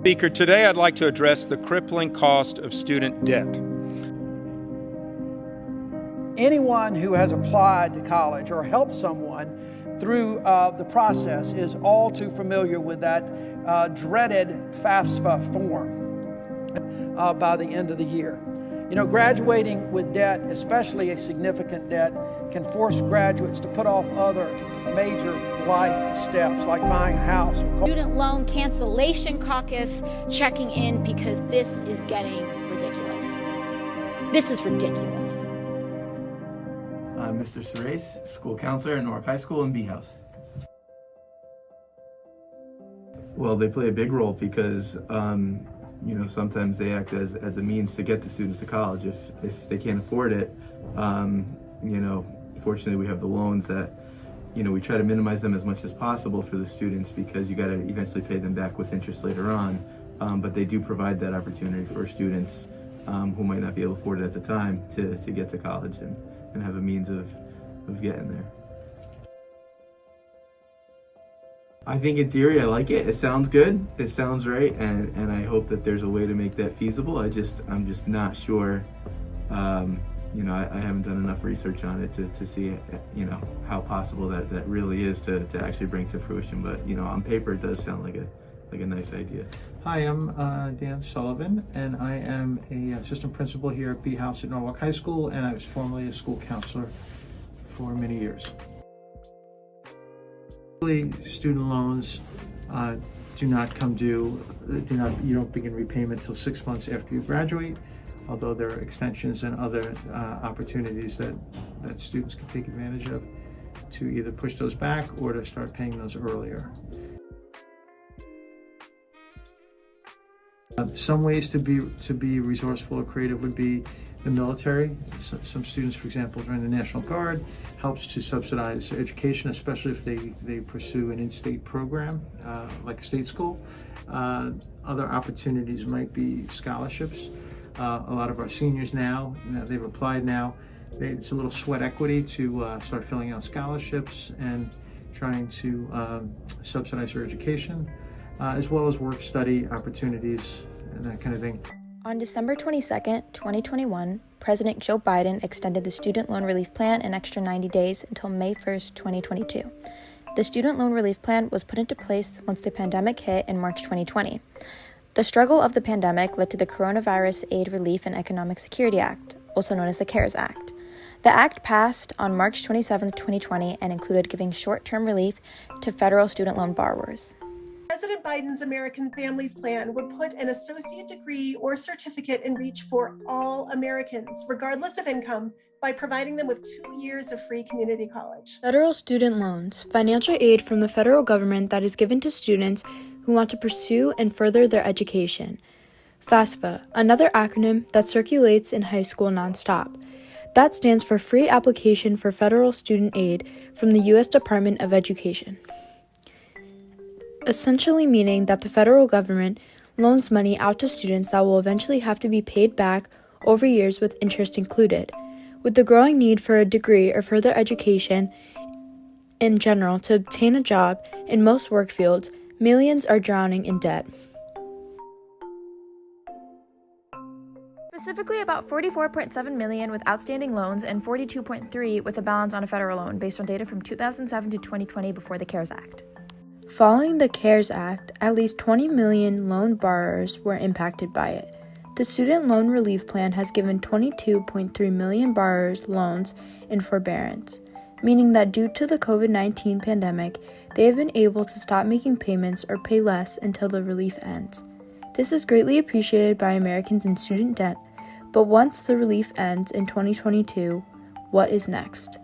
Speaker, today I'd like to address the crippling cost of student debt. Anyone who has applied to college or helped someone through the process is all too familiar with that dreaded FAFSA form by the end of the year. You know, graduating with debt, especially a significant debt, can force graduates to put off other major life steps like buying a house. Student loan cancellation caucus checking in because this is getting ridiculous. This is ridiculous. Mr. Cerise, school counselor at Norwalk High School in B House. Well, they play a big role because sometimes they act as a means to get the students to college. If they can't afford it, fortunately we have the loans that, we try to minimize them as much as possible for the students because you got to eventually pay them back with interest later on. But they do provide that opportunity for students who might not be able to afford it at the time to get to college and have a means of getting there. I think in theory I like it. It sounds good. It sounds right, and I hope that there's a way to make that feasible. I'm just not sure. I haven't done enough research on it to see how possible that really is to actually bring to fruition. But on paper it does sound like a nice idea. Hi, I'm Dan Sullivan, and I am a assistant principal here at B House at Norwalk High School, and I was formerly a school counselor for many years. Student loans do not come due. You don't begin repayment until 6 months after you graduate, although there are extensions and other opportunities that students can take advantage of to either push those back or to start paying those earlier. Some ways to be resourceful or creative would be the military. Some students, for example, join the National Guard, helps to subsidize education, especially if they pursue an in-state program like a state school. Other opportunities might be scholarships. A lot of our seniors now, they've applied now. It's a little sweat equity to start filling out scholarships and trying to subsidize their education. As well as work-study opportunities and that kind of thing. On December 22nd, 2021, President Joe Biden extended the Student Loan Relief Plan an extra 90 days until May 1st, 2022. The Student Loan Relief Plan was put into place once the pandemic hit in March 2020. The struggle of the pandemic led to the Coronavirus Aid, Relief, and Economic Security Act, also known as the CARES Act. The act passed on March 27, 2020, and included giving short-term relief to federal student loan borrowers. President Biden's American Families Plan would put an associate degree or certificate in reach for all Americans, regardless of income, by providing them with 2 years of free community college. Federal student loans, financial aid from the federal government that is given to students who want to pursue and further their education. FAFSA, another acronym that circulates in high school nonstop. That stands for Free Application for Federal Student Aid from the U.S. Department of Education. Essentially meaning that the federal government loans money out to students that will eventually have to be paid back over years with interest included. With the growing need for a degree or further education in general to obtain a job in most work fields, millions are drowning in debt. Specifically, about 44.7 million with outstanding loans and 42.3 with a balance on a federal loan based on data from 2007 to 2020 before the CARES Act. Following the CARES Act, at least 20 million loan borrowers were impacted by it. The Student Loan Relief Plan has given 22.3 million borrowers loans in forbearance, meaning that due to the COVID-19 pandemic, they have been able to stop making payments or pay less until the relief ends. This is greatly appreciated by Americans in student debt, but once the relief ends in 2022, what is next?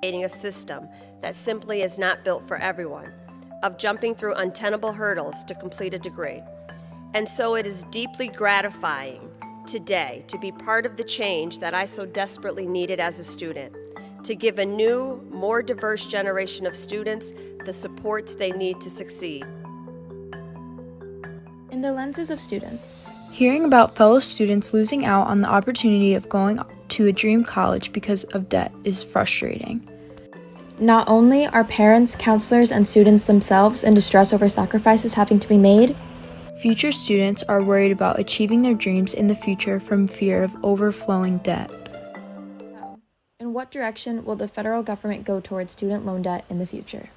A system that simply is not built for everyone, of jumping through untenable hurdles to complete a degree. And so it is deeply gratifying today to be part of the change that I so desperately needed as a student, to give a new, more diverse generation of students the supports they need to succeed. In the lenses of students, hearing about fellow students losing out on the opportunity of going to a dream college because of debt is frustrating. not only are parents, counselors, and students themselves in distress over sacrifices having to be made, Future students are worried about achieving their dreams in the future from fear of overflowing debt. In what direction will the federal government go towards student loan debt in the future?